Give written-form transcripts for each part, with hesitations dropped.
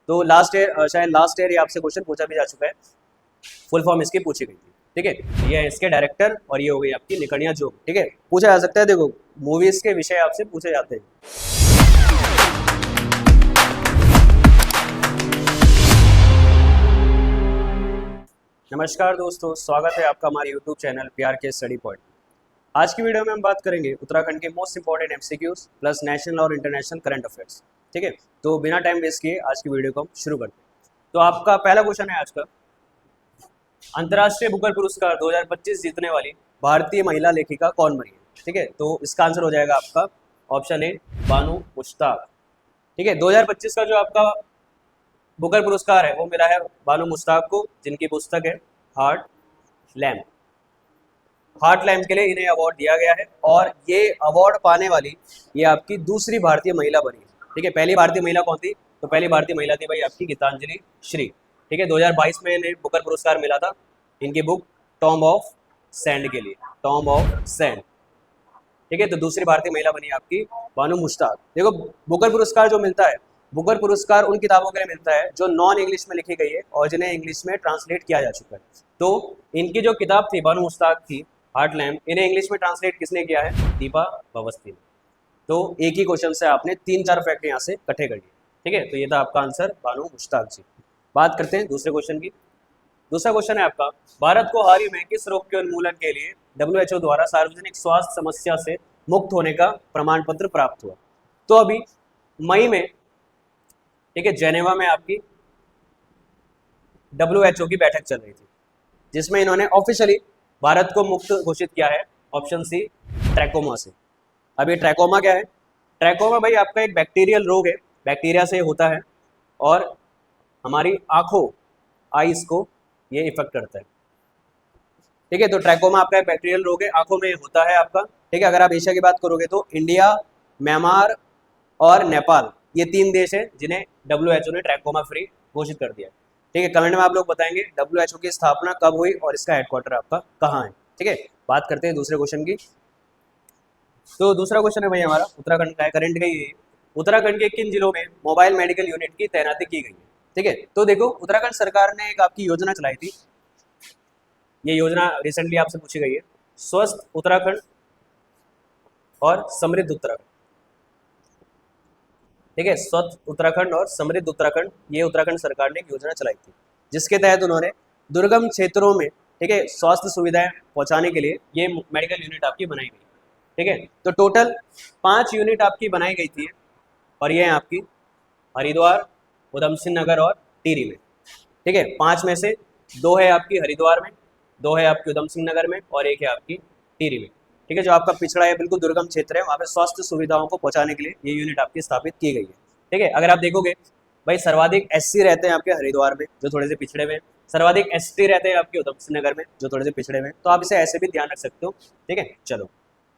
तो last year, शायद last year ये आपसे क्वेश्चन पूछा भी जा चुका है, फुल फॉर्म इसकी पूछी गई थी। ठीक है, ये है इसके डायरेक्टर और ये हो गई आपकी निकनिया जोग। ठीक है, पूछा जा सकता है, देखो मूवीज के विषय आपसे पूछे जाते हैं। नमस्कार दोस्तों, स्वागत है आपका हमारे YouTube चैनल प्यार के स्टडी पॉइंट। आज की वीडियो में हम बात करेंगे उत्तराखंड के most important MCQs plus national और इंटरनेशनल करंट अफेयर्स। ठीक है, तो बिना टाइम वेस्ट किए आज की वीडियो को हम शुरू करते हैं। तो आपका पहला क्वेश्चन है आज का, अंतर्राष्ट्रीय बुकर पुरस्कार 2025 जीतने वाली भारतीय महिला लेखिका कौन बनी है? ठीक है, तो इसका आंसर हो जाएगा आपका ऑप्शन ए बानो मुश्ताक। ठीक है, 2025 का जो आपका बुकर पुरस्कार है वो मिला है बानो मुश्ताक को, जिनकी पुस्तक है हार्ट लैम्प। हार्ट लैम्प के लिए इन्हें अवार्ड दिया गया है और ये अवार्ड पाने वाली ये आपकी दूसरी भारतीय महिला बनी है। ठीक है, पहली भारतीय महिला कौन थी? तो पहली भारतीय महिला थी भाई आपकी गीतांजलि श्री। ठीक है, 2022 में इन्हें बुकर पुरस्कार मिला था इनकी बुक टॉम्ब ऑफ सैंड के लिए, टॉम्ब ऑफ सैंड। ठीक है, तो दूसरी भारतीय महिला बनी आपकी बानो मुश्ताक। देखो बुकर पुरस्कार जो मिलता है, बुकर पुरस्कार उन किताबों के लिए मिलता है जो नॉन इंग्लिश में लिखी गई है और जिन्हें इंग्लिश में ट्रांसलेट किया जा चुका है। तो इनकी जो किताब थी बानो मुश्ताक की हार्ट लैम्प, इन्हें इंग्लिश में ट्रांसलेट किसने किया है? दीपा भवस्थी ने। तो एक ही क्वेश्चन से आपने 3-4 फैक्ट यहाँ से इकट्ठे कर लिए। ठीक है, तो ये था आपका आंसर बानो मुश्ताक जी। बात करते हैं दूसरे क्वेश्चन की। दूसरा क्वेश्चन है आपका, भारत को हाल ही में किस रोग के उन्मूलन के लिए WHO द्वारा सार्वजनिक स्वास्थ्य समस्या से मुक्त होने का प्रमाण पत्र प्राप्त हुआ? तो अभी मई में, ठीक है, जेनेवा में आपकी WHO की बैठक चल रही थी जिसमें इन्होंने ऑफिशियली भारत को मुक्त घोषित किया है ऑप्शन सी ट्रैकोमा से। अब ये ट्रैकोमा क्या है? ट्रैकोमा भाई आपका एक बैक्टीरियल रोग है, बैक्टीरिया से होता है और हमारी आंखों, आईज को ये इफेक्ट करता है। ठीक है, तो ट्रैकोमा आपका एक बैक्टीरियल रोग है, आंखों में होता है आपका। ठीक है, अगर आप एशिया की बात करोगे तो इंडिया, म्यांमार और नेपाल, ये 3 देश हैं जिन्हें WHO ने ट्रैकोमा फ्री घोषित कर दिया है। ठीक है, कमेंट में आप लोग बताएंगे WHO की स्थापना कब हुई और इसका हेडक्वार्टर आपका कहाँ है। ठीक है, बात करते हैं दूसरे क्वेश्चन की। तो दूसरा क्वेश्चन है भाई हमारा उत्तराखंड का है, करंट का ही। उत्तराखंड के किन जिलों में मोबाइल मेडिकल यूनिट की तैनाती की गई है? ठीक है, तो देखो उत्तराखंड सरकार ने एक आपकी योजना चलाई थी, ये योजना रिसेंटली आपसे पूछी गई है, स्वस्थ उत्तराखंड और समृद्ध उत्तराखंड। ठीक है, स्वस्थ उत्तराखंड और समृद्ध उत्तराखंड, ये उत्तराखंड सरकार ने एक योजना चलाई थी जिसके तहत उन्होंने दुर्गम क्षेत्रों में, ठीक है, स्वास्थ्य सुविधाएं पहुंचाने के लिए ये मेडिकल यूनिट आपकी बनाई गई। ठीक है, तो टोटल 5 यूनिट आपकी बनाई गई थी और ये है आपकी हरिद्वार, उधम सिंह नगर और टिहरी में। ठीक है, 5 में से 2 है आपकी हरिद्वार में, 2 है आपकी उधम सिंह नगर में और 1 है आपकी टिहरी में। ठीक है, जो आपका पिछड़ा है, बिल्कुल दुर्गम क्षेत्र है, वहाँ पे स्वास्थ्य सुविधाओं को पहुंचाने के लिए ये यूनिट आपकी स्थापित की गई है। ठीक है, अगर आप देखोगे भाई सर्वाधिक SC रहते हैं आपके हरिद्वार में जो थोड़े से पिछड़े हुए, सर्वाधिक ST रहते हैं आपके उधम सिंह नगर में जो थोड़े से पिछड़े हुए, तो आप इसे ऐसे भी ध्यान रख सकते हो। ठीक है, चलो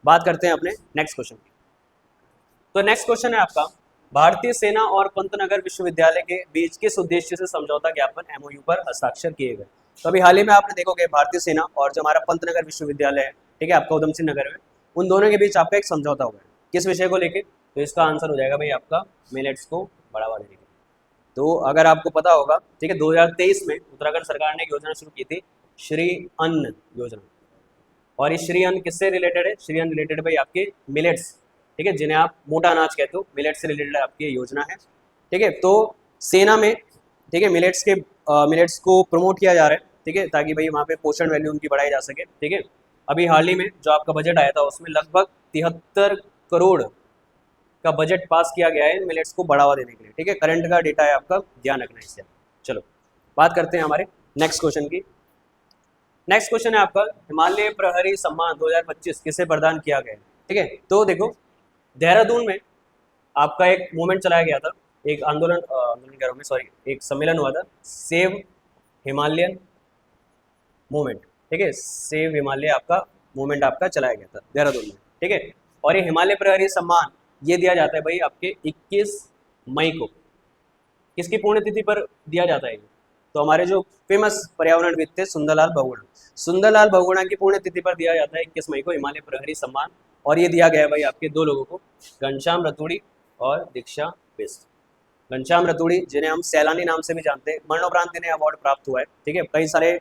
बात करते हैं अपने नेक्स्ट क्वेश्चन की। तो नेक्स्ट क्वेश्चन है आपका, भारतीय सेना और पंतनगर विश्वविद्यालय के बीच किस उद्देश्य से समझौता ज्ञापन MOU पर हस्ताक्षर किए गए? तो अभी हाल ही में आपने देखोगे भारतीय सेना और जो हमारा पंतनगर विश्वविद्यालय है, ठीक है, आपका उधम सिंह नगर में, उन दोनों के बीच आपका एक समझौता हुआ है। किस विषय को लेके? तो इसका आंसर हो जाएगा भाई आपका मिलेट्स को बढ़ावा देने के लिए। तो अगर आपको पता होगा, ठीक है, 2023 में उत्तराखंड सरकार ने एक योजना शुरू की थी, श्री अन्न योजना। और ये श्री अन्न किससे रिलेटेड है? श्री अन्न रिलेटेड भाई आपके मिलेट्स, ठीक है, जिन्हें आप मोटा अनाज कहते हो, मिलेट्स से रिलेटेड आपकी ये योजना है। ठीक है, तो सेना में, ठीक है, मिलेट्स को प्रमोट किया जा रहा है। ठीक है, ताकि भाई वहाँ पे पोषण वैल्यू उनकी बढ़ाई जा सके। ठीक है, अभी हाल ही में जो आपका बजट आया था उसमें लगभग 73 करोड़ का बजट पास किया गया है मिलेट्स को बढ़ावा देने के लिए। ठीक है, करंट का डेटा है आपका, ध्यान रखना इससे। चलो बात करते हैं हमारे नेक्स्ट क्वेश्चन की। नेक्स्ट क्वेश्चन है आपका, हिमालय प्रहरी सम्मान 2025 किसे प्रदान किया गया है? ठीक है, तो देखो देहरादून में आपका एक मूवमेंट चलाया गया था, एक आंदोलन कह रहा हूँ मैं, सॉरी, एक सम्मेलन हुआ था, सेव हिमालयन मूवमेंट। ठीक है, सेव हिमालय आपका मूवमेंट आपका चलाया गया था देहरादून में। ठीक है, और ये हिमालय प्रहरी सम्मान ये दिया जाता है भाई आपके 21 मई को। किसकी पुण्यतिथि पर दिया जाता है? तो हमारे जो फेमस पर्यावरणविद थे सुंदरलाल बहुगुणा, सुंदरलाल बहुगुणा की पुण्यतिथि पर दिया जाता है 21 मई को हिमालय प्रहरी सम्मान। और ये दिया गया है भाई आपके 2 लोगों को, घनश्याम रतूड़ी और दीक्षा बिष्ट। घनश्याम रतूड़ी, जिन्हें हम सैलानी नाम से भी जानते हैं, मरणोपरांत इन्हें अवार्ड प्राप्त हुआ है। ठीक है, कई सारे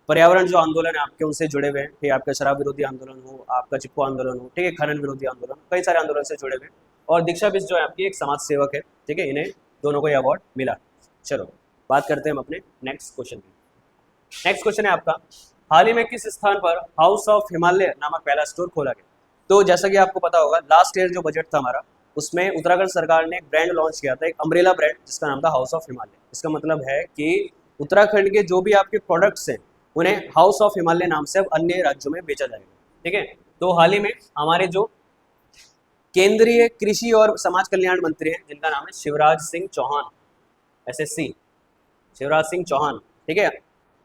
पर्यावरण जो आंदोलन है आपके उनसे जुड़े हुए हैं, ठीक है, आपका शराब विरोधी आंदोलन हो, आपका चिपको आंदोलन हो, ठीक है, खनन विरोधी आंदोलन, कई सारे आंदोलन से जुड़े हुए हैं। और दीक्षा बिस्वा जो है आपकी एक समाज सेवक है। ठीक है, इन्हें दोनों को ये अवार्ड मिला। चलो बात करते हैं हम अपने नेक्स्ट क्वेश्चन की। नेक्स्ट क्वेश्चन है आपका, हाल ही में किस स्थान पर हाउस ऑफ हिमालय नामक पहला स्टोर खोला गया? तो जैसा कि आपको पता होगा, लास्ट ईयर जो बजट था हमारा, उसमें उत्तराखंड सरकार ने एक ब्रांड लॉन्च किया था, एक अम्ब्रेला ब्रांड, जिसका नाम था हाउस ऑफ हिमालय। इसका मतलब है कि उत्तराखंड के जो भी आपके प्रोडक्ट्स हैं उन्हें हाउस ऑफ हिमालय नाम से अब अन्य राज्यों में बेचा जाएगा। ठीक है, तो हाल ही में हमारे जो केंद्रीय कृषि और समाज कल्याण मंत्री हैं, जिनका नाम है शिवराज सिंह चौहान, SSC शिवराज सिंह चौहान, ठीक है,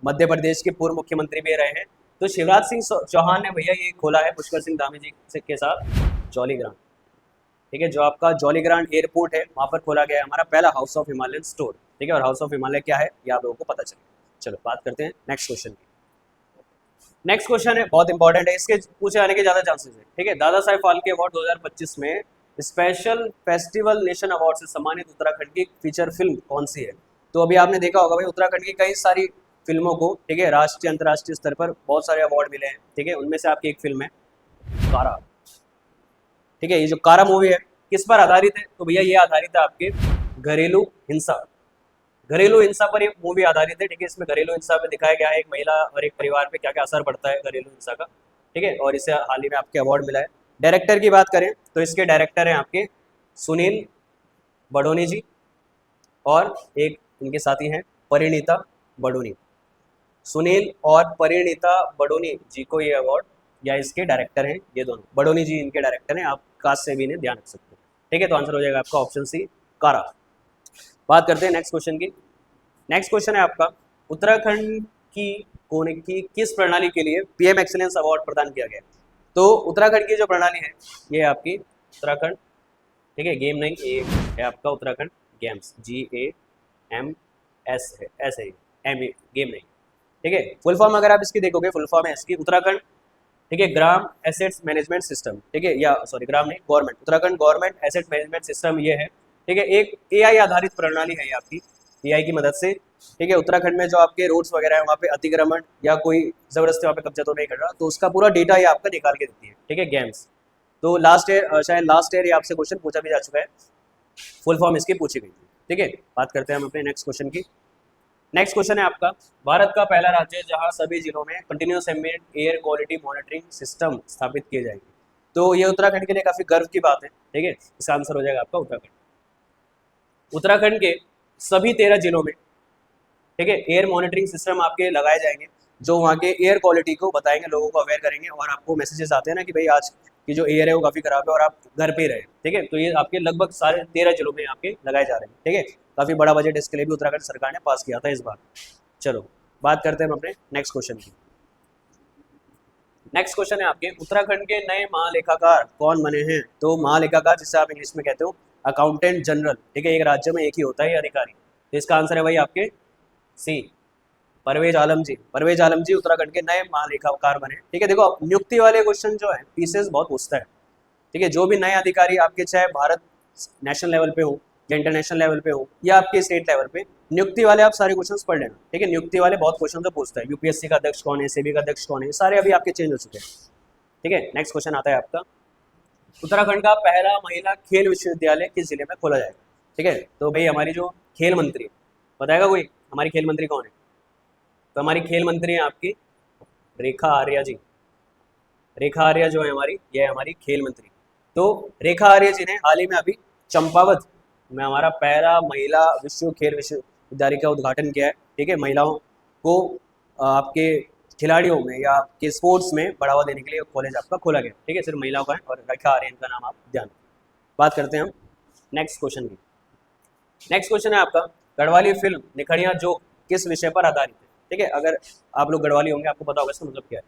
मध्य प्रदेश के पूर्व मुख्यमंत्री भी रहे हैं। तो शिवराज सिंह चौहान ने भैया ये खोला है पुष्कर सिंह धामी जी के साथ जॉलीग्रांट। ठीक है, जो आपका जॉलीग्रांट एयरपोर्ट है वहां पर खोला गया है हमारा पहला हाउस ऑफ हिमालयन स्टोर। ठीक है, और हाउस ऑफ हिमालय क्या है ये आप लोगों को पता चले। चलो बात करते हैं नेक्स्ट क्वेश्चन की। नेक्स्ट क्वेश्चन है बहुत इंपॉर्टेंट है, इसके पूछे आने के ज्यादा चांसेस है। ठीक है, दादा साहेब फाल्के अवार्ड 2025 में स्पेशल फेस्टिवल नेशन अवार्ड से सम्मानित उत्तराखंड की फीचर फिल्म कौन सी है? तो अभी आपने देखा होगा भाई, उत्तराखंड की कई सारी फिल्मों को, ठीक है, राष्ट्रीय अंतर्राष्ट्रीय स्तर पर बहुत सारे अवार्ड मिले हैं। ठीक है, उनमें से आपकी एक फिल्म है कारा। ठीक है, ये जो कारा मूवी है किस पर आधारित है? तो भैया ये आधारित है आपके घरेलू हिंसा, घरेलू हिंसा पर ये मूवी आधारित है। ठीक है, इसमें घरेलू हिंसा में दिखाया गया है एक महिला और एक परिवार पे क्या क्या असर पड़ता है घरेलू हिंसा का। ठीक है, और इसे हाल ही में आपके अवार्ड मिला है। डायरेक्टर की बात करें तो इसके डायरेक्टर हैं आपके सुनील बडोनी जी, और एक इनके साथी हैं परिणीता बडोनी। सुनील और परिणीता बडोनी जी को ये अवार्ड, या इसके डायरेक्टर हैं ये दोनों, बडोनी जी इनके डायरेक्टर हैं, आप कास्ट से भी इन्हें ध्यान रख सकते हैं। ठीक है, तो आंसर हो जाएगा आपका ऑप्शन सी कारा। बात करते हैं नेक्स्ट क्वेश्चन की। नेक्स्ट क्वेश्चन है आपका, उत्तराखंड की कोने की किस प्रणाली के लिए PM एक्सीलेंस अवार्ड प्रदान किया गया? तो उत्तराखंड की जो प्रणाली है ये आपकी उत्तराखंड, ठीक है, गेम नहीं, ये है आपका उत्तराखंड गेम्स, GAMS है, ऐसे ही गेम नहीं। ठीक है, फुल फॉर्म अगर आप इसकी देखोगे, फुल फॉर्म है इसकी उत्तराखंड, ठीक है, ग्राम एसेट्स मैनेजमेंट सिस्टम। ठीक है, या सॉरी ग्राम नहीं, government, Uttarakhand government asset management system ये है। ठीक है, एक AI आधारित प्रणाली है ये आपकी, AI की मदद से। ठीक है, उत्तराखंड में जो आपके रोड्स वगैरह है वहाँ पे अतिक्रमण या कोई जबरदस्ती वहाँ पे कब्जा तो नहीं कर रहा, तो उसका पूरा डेटा ये आपका निकाल के देती है। ठीक है, गेम्स। तो लास्ट ईयर, शायद लास्ट ईयर ये आपसे क्वेश्चन पूछा भी जा चुका है, फुल फॉर्म इसकी पूछी गई थी। ठीक है, बात करते हैं हम अपने नेक्स्ट क्वेश्चन की। नेक्स्ट क्वेश्चन है आपका, भारत का पहला राज्य जहां सभी जिलों में continuous ambient air quality monitoring system स्थापित किए जाएंगे। तो ये उत्तराखंड के लिए काफी गर्व की बात है। ठीक है, इसका आंसर हो जाएगा आपका उत्तराखंड। उत्तराखंड के सभी 13 जिलों में, ठीक है, एयर मॉनिटरिंग सिस्टम आपके लगाए जाएंगे, जो वहाँ के एयर क्वालिटी को बताएंगे, लोगों को अवेयर करेंगे, और आपको मैसेजेस आते हैं ना कि भाई आज की जो एयर है वो काफ़ी खराब है और आप घर पे रहे। ठीक है, तो ये आपके लगभग सारे 13 जिलों में आपके लगाए जा रहे हैं। ठीक है, काफ़ी बड़ा बजट इसके लिए भी उत्तराखंड सरकार ने पास किया था इस बार। चलो बात करते हैं हम अपने नेक्स्ट क्वेश्चन की। नेक्स्ट क्वेश्चन है आपके, उत्तराखंड के नए महालेखाकार कौन बने हैं? तो महालेखाकार, जिसे आप इंग्लिश में कहते हो अकाउंटेंट जनरल। ठीक है, एक राज्य में एक ही होता है ये अधिकारी। तो इसका आंसर है भाई आपके सी परवेज आलम जी। परवेज आलम जी उत्तराखंड के नए महालेखाकार बने। ठीक है, देखो नियुक्ति वाले क्वेश्चन जो है पीसीएस बहुत पूछता है। ठीक है, जो भी नए अधिकारी आपके, चाहे भारत नेशनल लेवल पे हो या इंटरनेशनल लेवल पे हो या आपके स्टेट लेवल पे, नियुक्ति वाले आप सारे क्वेश्चंस पढ़ लेना। ठीक है, नियुक्ति वाले बहुत क्वेश्चन से पूछता है, यूपीएससी का अध्यक्ष कौन है, सेबी का अध्यक्ष कौन है, सारे अभी आपके चेंज हो चुके हैं। ठीक है, नेक्स्ट क्वेश्चन आता है आपका, उत्तराखंड का पहला महिला खेल विश्वविद्यालय किस जिले में खोला जाएगा? ठीक है, तो भाई हमारी जो खेल मंत्री, बताएगा कोई हमारी खेल मंत्री कौन है? तो हमारी खेल मंत्री है आपकी रेखा आर्या जी। रेखा आर्या जो है हमारी, ये है हमारी खेल मंत्री। तो रेखा आर्या जी ने हाल ही में अभी चंपावत में हमारा पहला महिला विश्व खेल विश्वविद्यालय का उद्घाटन किया है। ठीक है, महिलाओं को आपके खिलाड़ियों में या आपके स्पोर्ट्स में बढ़ावा देने के लिए कॉलेज आपका खोला गया। ठीक है, सिर्फ महिलाओं का है, और रेखा आर्यन का नाम आप ध्यान। बात करते हैं हम नेक्स्ट क्वेश्चन की। नेक्स्ट क्वेश्चन है आपका, गढ़वाली फिल्म निखड़िया जो किस विषय पर आधारित है? ठीक है, अगर आप लोग गढ़वाली होंगे आपको पता होगा इसका मतलब क्या है।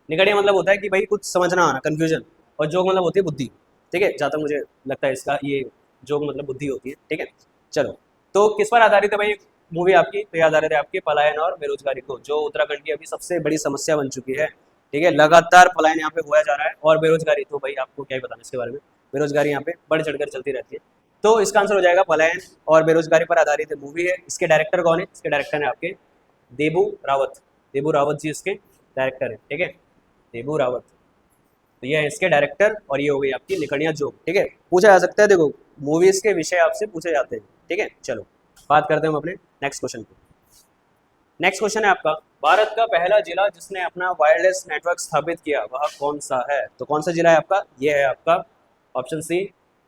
निखड़िया मतलब होता है कि भाई कुछ समझना आना, कंफ्यूजन, और जोग मतलब होती है बुद्धि। ठीक है, जहाँ तक मुझे लगता है इसका ये जोग मतलब बुद्धि होती है। ठीक है, चलो तो किस पर आधारित है भाई मूवी आपकी? तो ये आधारित है आपके पलायन और बेरोजगारी को, जो उत्तराखंड की अभी सबसे बड़ी समस्या बन चुकी है। ठीक है, लगातार पलायन यहाँ पे हुआ जा रहा है, और बेरोजगारी तो भाई आपको क्या ही बताना इसके बारे में, बेरोजगारी यहाँ पे बढ़ चढ़कर चलती रहती है। तो इसका आंसर हो जाएगा पलायन और बेरोजगारी पर आधारित मूवी है। इसके डायरेक्टर कौन है? इसके डायरेक्टर है आपके देबू रावत। देबू रावत जी इसके डायरेक्टर है, ठीक है, देबू रावत। तो ये है इसके डायरेक्टर और ये हो गई आपकी निकड़िया जोग, ठीक है। पूछा जा सकता है, देखो मूवीज के विषय आपसे पूछे जाते हैं, ठीक है। चलो बात करते हैं हम अपने नेक्स्ट क्वेश्चन पे। नेक्स्ट क्वेश्चन है आपका, भारत का पहला जिला जिसने अपना वायरलेस नेटवर्क स्थापित किया वह कौन सा है? तो कौन सा जिला है आपका? ये है आपका ऑप्शन सी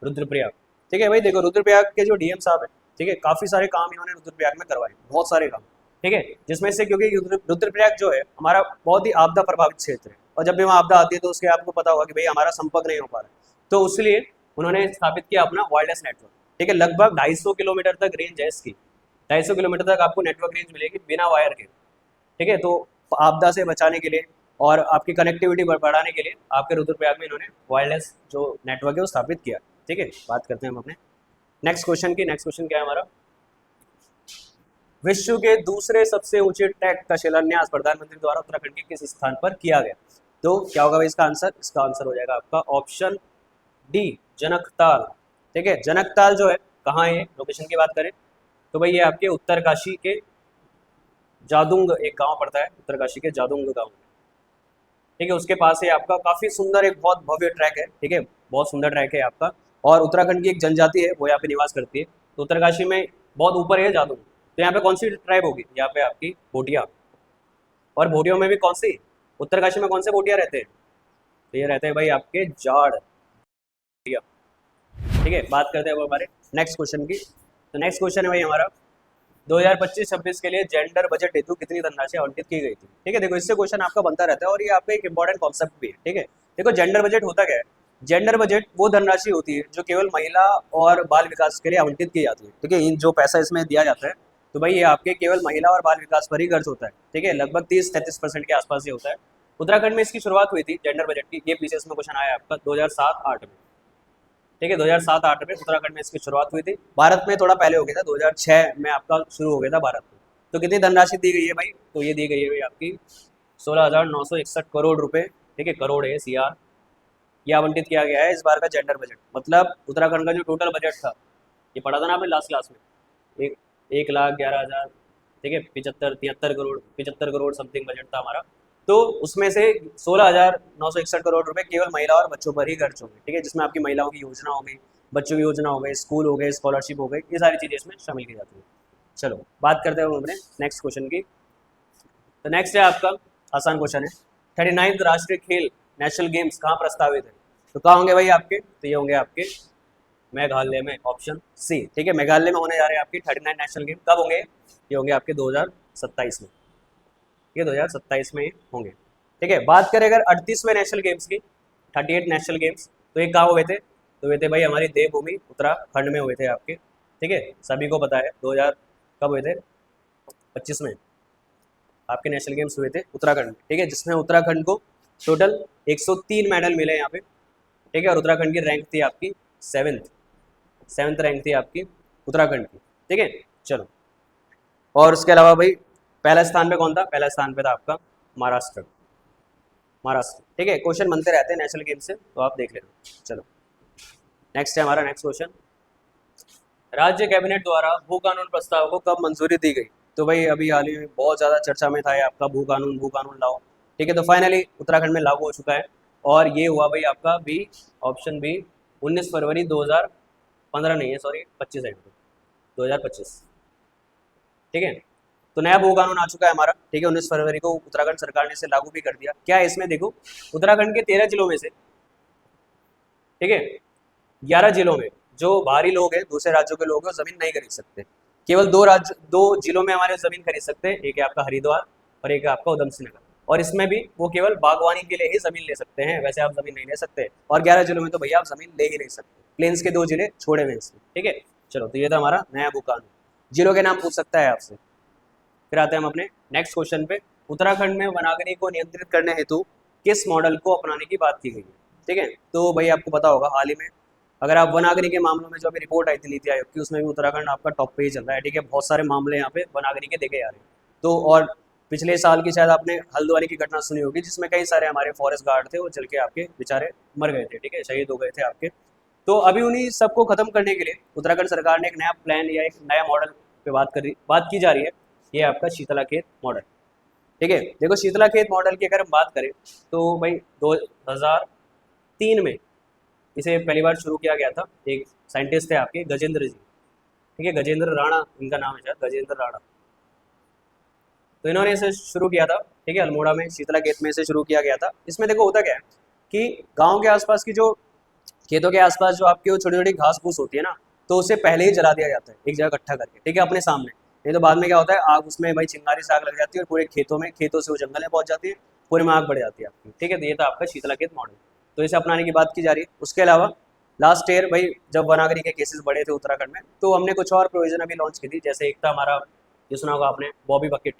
रुद्रप्रयाग, ठीक है भाई। देखो रुद्रप्रयाग के जो डीएम साहब है, ठीक है, काफी सारे काम इन्होंने रुद्रप्रयाग में करवाए, बहुत सारे काम, ठीक है। जिसमें से क्योंकि रुद्रप्रयाग जो है हमारा बहुत ही आपदा प्रभावित क्षेत्र है, और जब भी वहाँ आपदा आती है तो उसके आपको पता होगा कि भाई हमारा संपर्क नहीं हो पा रहा है, तो उसलिए उन्होंने स्थापित किया अपना वायरलेस नेटवर्क, ठीक है। लगभग 250 किलोमीटर तक रेंज है इसकी, 250 किलोमीटर तक आपको नेटवर्क रेंज मिलेगी बिना वायर के, ठीक है। तो आपदा से बचाने के लिए और आपकी कनेक्टिविटी बढ़ाने के लिए आपके रुद्रप्रयाग में इन्होंने वायरलेस जो नेटवर्क है वो स्थापित किया, ठीक है। बात करते हैं हम अपने नेक्स्ट क्वेश्चन की। नेक्स्ट क्वेश्चन क्या है हमारा, विश्व के दूसरे सबसे ऊंचे ट्रैक का शिलान्यास प्रधानमंत्री द्वारा उत्तराखंड के किस स्थान पर किया गया? तो क्या होगा भाई इसका आंसर? इसका आंसर हो जाएगा आपका ऑप्शन डी, जनकताल, ठीक है। जनकताल जो है कहाँ है, लोकेशन की बात करें तो भाई ये आपके उत्तरकाशी के जादुंग एक गांव पड़ता है, उत्तरकाशी के जादुंग गांव, ठीक है। उसके पास है आपका काफी सुंदर एक बहुत भव्य ट्रैक है, ठीक है, बहुत सुंदर ट्रैक है आपका। और उत्तराखंड की एक जनजाति है वो यहाँ पे निवास करती है, तो उत्तरकाशी में बहुत ऊपर है जादुंग। तो यहाँ पे कौन सी ट्राइब होगी? यहाँ पे आपकी भोटिया। और भोटियों में भी कौन सी, उत्तरकाशी में कौन से भोटिया रहते हैं? तो ये रहते हैं भाई आपके जाड़, ठीक है। बात करते हैं अब हमारे नेक्स्ट क्वेश्चन की। तो नेक्स्ट क्वेश्चन है भाई हमारा, 2025-26 के लिए जेंडर बजट हेतु कितनी धनराशि आवंटित की गई थी? ठीक है, देखो इससे क्वेश्चन आपका बनता रहता है और ये आपका एक इंपॉर्टेंट कॉन्सेप्ट भी है, ठीक है। देखो जेंडर बजट होता क्या है? जेंडर बजट वो धनराशि होती है जो केवल महिला और बाल विकास के लिए आवंटित की जाती है, ठीक है। जो पैसा इसमें दिया जाता है तो भाई ये आपके केवल महिला और बाल विकास पर ही खर्च होता है, ठीक है। लगभग 30-33% के आसपास ये होता है। उत्तराखंड में इसकी शुरुआत हुई थी जेंडर बजट की, ये पीसीएस में क्वेश्चन आया आपका 2007-8 में, ठीक है। 2007-8 में उत्तराखंड में इसकी शुरुआत हुई थी। भारत में थोड़ा पहले हो गया था, 2006 में आपका शुरू हो गया था भारत में। तो कितनी धनराशि दी गई है भाई? तो ये दी गई है भाई आपकी 16,961 करोड़ रुपए, ठीक है, करोड़ है सीआर, ये आवंटित किया गया है इस बार का जेंडर बजट। मतलब उत्तराखंड का जो टोटल बजट था, ये पढ़ा था ना आपने लास्ट क्लास में, 1,11,000, ठीक है, 75 करोड़ समथिंग बजट था हमारा। तो उसमें से 16,961 करोड़ रुपए केवल महिला और बच्चों पर ही खर्च होंगे, ठीक है, जिसमें आपकी महिलाओं की योजना हो गई, बच्चों की योजना हो गई, स्कूल हो गए, स्कॉलरशिप हो गई, ये सारी चीज़ें इसमें शामिल की जाती है। चलो बात करते हैं हम अपने नेक्स्ट क्वेश्चन की। तो नेक्स्ट है आपका आसान क्वेश्चन है, 39th राष्ट्रीय खेल नेशनल गेम्स कहाँ प्रस्तावित है? तो कहाँ होंगे भाई आपके? तो ये होंगे आपके मेघालय में, ऑप्शन सी, ठीक है। मेघालय में होने जा रहे हैं आपकी 39 नेशनल गेम। कब होंगे? ये होंगे आपके 2027 में, ये 2027 में होंगे, ठीक है। बात करें अगर 38वें नेशनल गेम्स की, 38 नेशनल गेम्स, तो ये कहाँ हुए थे? तो हुए थे भाई हमारी देवभूमि उत्तराखंड में हुए थे आपके, ठीक है, सभी को पता है। 2000 कब हुए थे? 25 में आपके नेशनल गेम्स हुए थे उत्तराखंड में, ठीक है, जिसमें उत्तराखंड को टोटल 103 मेडल मिले यहाँ पे, ठीक है। और उत्तराखंड की रैंक थी आपकी 7th रैंक थी आपकी उत्तराखंड की, ठीक है। चलो, और उसके अलावा भाई पहला स्थान पे कौन था? पहला स्थान पे था आपका महाराष्ट्र, ठीक है। क्वेश्चन बनते रहते हैं नेशनल गेम से, तो आप देख लेना। चलो नेक्स्ट है हमारा नेक्स्ट क्वेश्चन, राज्य कैबिनेट द्वारा भू कानून प्रस्ताव को कब मंजूरी दी गई? तो भाई अभी हाल ही में बहुत ज़्यादा चर्चा में था ये आपका भू कानून लाओ, ठीक है। तो फाइनली उत्तराखंड में लागू हो चुका है और ये हुआ भाई आपका बी, ऑप्शन बी, 19 फरवरी 2015 नहीं है, सॉरी 25 है, 2025, ठीक है। तो नया भू कानून आ चुका है हमारा, ठीक है, 19 फरवरी को उत्तराखंड सरकार ने इसे लागू भी कर दिया। क्या है इसमें? देखो उत्तराखंड के 13 जिलों में से, ठीक है, 11 जिलों में जो बाहरी लोग हैं, दूसरे राज्यों के लोग हैं, जमीन नहीं खरीद सकते। केवल दो जिलों में हमारे जमीन खरीद सकते हैं, एक है आपका हरिद्वार और एक है आपका उधम सिंह नगर। और इसमें भी वो केवल बागवानी के लिए ही जमीन ले सकते हैं, वैसे आप जमीन नहीं ले सकते। और 11 जिलों में तो भैया आप जमीन ले ही नहीं सकते, प्लेन्स के 2 जिले छोड़े हुए इसमें, ठीक है। चलो, तो ये था हमारा नया भू कानून, जिलों के नाम पूछ सकता है आपसे। फिर आते हैं हम अपने नेक्स्ट क्वेश्चन पे, उत्तराखंड में वनाग्नि को नियंत्रित करने हेतु किस मॉडल को अपनाने की बात की गई है? ठीक है, तो भाई आपको पता होगा हाल ही में अगर आप वनाग्नि के मामलों में जो अभी रिपोर्ट आई थी नीति आयोग की, उसमें भी उत्तराखंड आपका टॉप पे ही चल रहा है, ठीक है। बहुत सारे मामले यहाँ पे वनाग्नि के देखे जा रहे हैं। तो और पिछले साल की शायद आपने हल्द्वानी की घटना सुनी होगी, जिसमें कई सारे हमारे फॉरेस्ट गार्ड थे, वो चल के आपके बेचारे मर गए थे, ठीक है, शहीद हो गए थे आपके तो अभी उन्हीं सबको खत्म करने के लिए उत्तराखंड सरकार ने एक नया प्लान या एक नया मॉडल पे बात की जा रही है। ये आपका शीतला खेत मॉडल। ठीक है, देखो शीतला खेत मॉडल की अगर हम बात करें तो भाई 2003 में इसे पहली बार शुरू किया गया था। एक साइंटिस्ट थे आपके गजेंद्र जी, ठीक है, गजेंद्र राणा इनका नाम है शायद, गजेंद्र राणा। तो इन्होंने इसे शुरू किया था, ठीक है, अल्मोड़ा में शीतला खेत में इसे शुरू किया गया था। इसमें देखो होता क्या है कि गांव के आसपास की जो खेतों के आसपास जो आपकी वो छोटी छोटी घास फूस होती है ना, तो उसे पहले ही जला दिया जाता है एक जगह इकट्ठा करके, ठीक है, अपने सामने। नहीं तो बाद में क्या होता है, आग उसमें भाई चिंगारी से आग लग जाती है और पूरे खेतों से वो जंगल में पहुंच जाती है, पूरे में आग बढ़ जाती है आपकी। ठीक है, तो ये था आपका शीतला खेत मॉडल, तो इसे अपनाने की बात की जा रही है। उसके अलावा लास्ट ईयर भाई जब वनाग्नि के केसेस बढ़े थे उत्तराखंड में, तो हमने कुछ और प्रोविजन अभी लॉन्च की थी। जैसे एक था हमारा, ये सुना होगा आपने, बॉबी बकेट।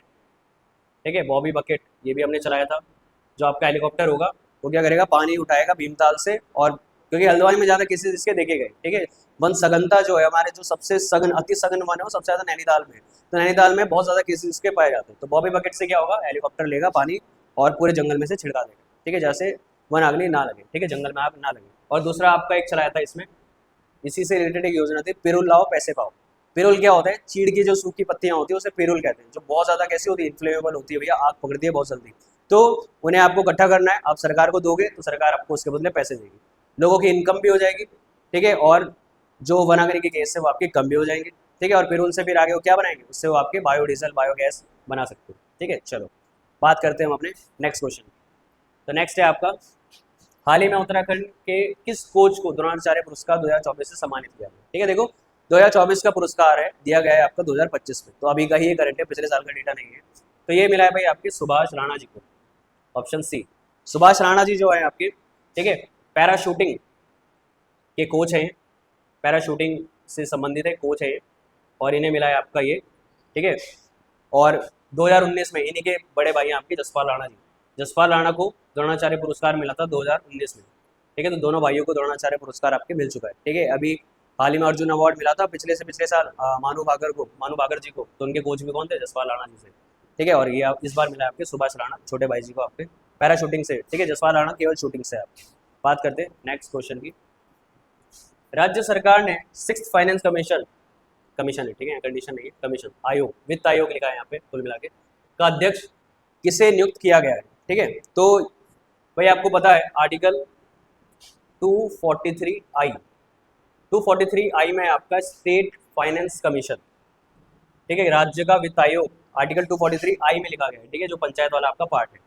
ठीक है, बॉबी बकेट ये भी हमने चलाया था। जो आपका हेलीकॉप्टर होगा वो क्या करेगा, पानी उठाएगा भीमताल से, और क्योंकि हल्द्वानी में ज़्यादा केसेस इसके देखे गए, ठीक है, वन सघनता जो है हमारे, जो सबसे सघन अति सघन वन है वो सबसे ज़्यादा नैनीताल में है। तो नैनीताल में बहुत ज़्यादा केसेस इसके पाए जाते हैं। तो बॉबी बकेट से क्या होगा, हेलीकॉप्टर लेगा पानी और पूरे जंगल में से छिड़का देगा, ठीक है, जैसे वन आग ना लगे, ठीक है, जंगल में आग ना लगे। और दूसरा आपका एक चलाया था इसमें, इसी से रिलेटेड एक योजना थी, पिरुल लाओ पैसे पाओ। पिरुल क्या होता है, चीड़ की जो सूखी पत्तियां होती है उसे पिरुल कहते हैं, जो बहुत ज्यादा कैसी होती है, इन्फ्लेमेबल होती है भैया, आग पकड़ती है बहुत जल्दी। तो उन्हें आपको इकट्ठा करना है, आप सरकार को दोगे तो सरकार आपको उसके बदले पैसे देगी, लोगों की इनकम भी हो जाएगी, ठीक है, और जो वनाग्नि के केस है वो आपके कम भी हो जाएंगे, ठीक है। और पिरुल से फिर आगे वो क्या बनाएंगे, उससे वो आपके बायोडीजल बायोगैस बना सकते हो, ठीक है। चलो बात करते हैं हम अपने नेक्स्ट क्वेश्चन। तो नेक्स्ट है आपका, हाल ही में उत्तराखंड के किस कोच को द्रोणाचार्य पुरस्कार 2024 से सम्मानित किया गया। ठीक है, देखो 2024 का पुरस्कार है, दिया गया है आपका 2025 में, तो अभी का ही ये करंट है, पिछले साल का डेटा नहीं है। तो ये मिला है भाई आपके सुभाष राणा जी को, ऑप्शन सी। सुभाष राणा जी जो है आपके, ठीक है, पैराशूटिंग के कोच हैं, पैराशूटिंग से संबंधित है, कोच है ये, और इन्हें मिला है आपका ये, ठीक है। और 2019 में इन्हीं के बड़े भाई हैं आपके जसपाल राणा जी, जसपाल राणा को द्रोणाचार्य पुरस्कार मिला था 2019 में, ठीक है। तो दोनों भाइयों को द्रोणाचार्य पुरस्कार आपके मिल चुका है, ठीक है। अभी हाल ही में अर्जुन अवार्ड मिला था पिछले से पिछले साल मानू भागर जी को, तो उनके कोच भी कौन थे, जसपाल राणा जी से, ठीक है। और ये इस बार मिला आपके सुभाष राणा छोटे भाई जी को आपके पैराशूटिंग से, ठीक है। जसपाल राणा केवल शूटिंग से। आप बात करते हैं नेक्स्ट क्वेश्चन की। राज्य सरकार ने 6th फाइनेंस कमीशन है, ठीक है, कंडीशन नहीं है, कमीशन, आयोग, वित्त आयोग लिखा है यहाँ पे कुल मिला के, का अध्यक्ष किसे नियुक्त किया गया है, ठीक है। तो भाई आपको पता है आर्टिकल 243I में आपका स्टेट फाइनेंस कमीशन, ठीक है, राज्य का वित्त आयोग, आर्टिकल 243I में लिखा गया है, ठीक है, जो पंचायत वाला आपका पार्ट है।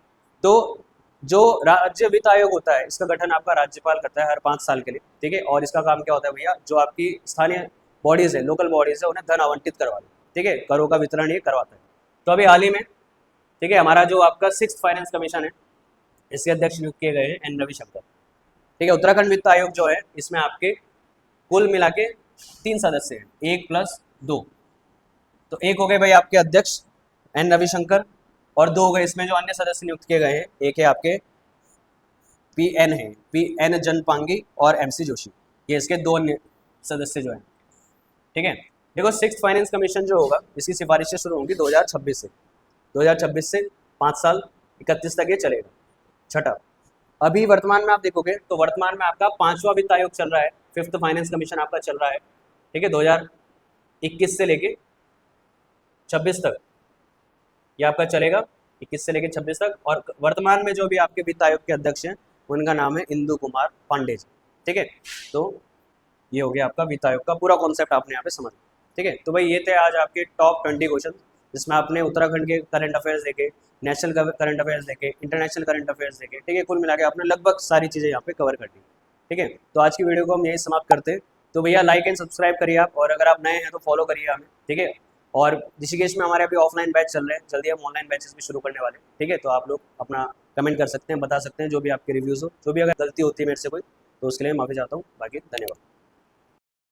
तो जो राज्य वित्त आयोग होता है, इसका गठन आपका राज्यपाल करता है हर 5 साल के लिए, ठीक है। और इसका काम क्या होता है भैया, जो आपकी स्थानीय बॉडीज है, लोकल बॉडीज है, उन्हें धन आवंटित करवाना, ठीक है, करों का वितरण ये करवाता है। तो अभी हाल ही में, ठीक है, हमारा जो आपका 6th फाइनेंस कमीशन है, इसके अध्यक्ष नियुक्त किए गए हैं एन रविशंकर, ठीक है। उत्तराखंड वित्त आयोग जो है, इसमें आपके कुल मिला के 3 सदस्य हैं, 1+2। तो एक हो गए भाई आपके अध्यक्ष एन रविशंकर, और 2 हो गए इसमें जो अन्य सदस्य नियुक्त किए गए हैं, एक है आपके पीएन जनपांगी और एमसी जोशी, ये इसके 2 अन्य सदस्य जो हैं, ठीक है। देखो 6th फाइनेंस कमीशन जो होगा, इसकी सिफारिशें शुरू होंगी 2026 से, 2026 से 5 साल 31 तक ये चलेगा। छठा, अभी वर्तमान में आप देखोगे तो वर्तमान में आपका 5वां वित्त आयोग चल रहा है, 5th फाइनेंस कमीशन आपका चल रहा है, ठीक है, 2021 से लेके 26 तक ये आपका चलेगा, 21 से लेकर 26 तक। और वर्तमान में जो भी आपके वित्त आयोग के अध्यक्ष हैं, उनका नाम है इंदु कुमार पांडे जी, ठीक है। तो ये हो गया आपका वित्त आयोग का पूरा कॉन्सेप्ट, आपने यहाँ पे समझ, ठीक है। तो भाई ये थे आज आपके टॉप 20 क्वेश्चन, जिसमें आपने उत्तराखंड के करंट अफेयर्स देखे, नेशनल करंट अफेयर्स देखे, इंटरनेशनल करंट अफेयर्स देखे, ठीक है। कुल मिला के आपने लगभग सारी चीज़ें यहाँ पे कवर कर दी, ठीक है। तो आज की वीडियो को हम यही समाप्त करते हैं। तो भैया लाइक एंड सब्सक्राइब करिए आप, और अगर आप नए हैं तो फॉलो करिए हमें, ठीक है। और ऋषिकेश में हमारे अभी ऑफलाइन बैच चल रहे हैं, जल्दी हम ऑनलाइन बैचेस भी शुरू करने वाले हैं, ठीक है। तो आप लोग अपना कमेंट कर सकते हैं, बता सकते हैं जो भी आपके रिव्यूज़ हो, जो भी अगर गलती होती है मेरे से कोई, तो उसके लिए माफ़ी चाहता हूँ। बाकी धन्यवाद।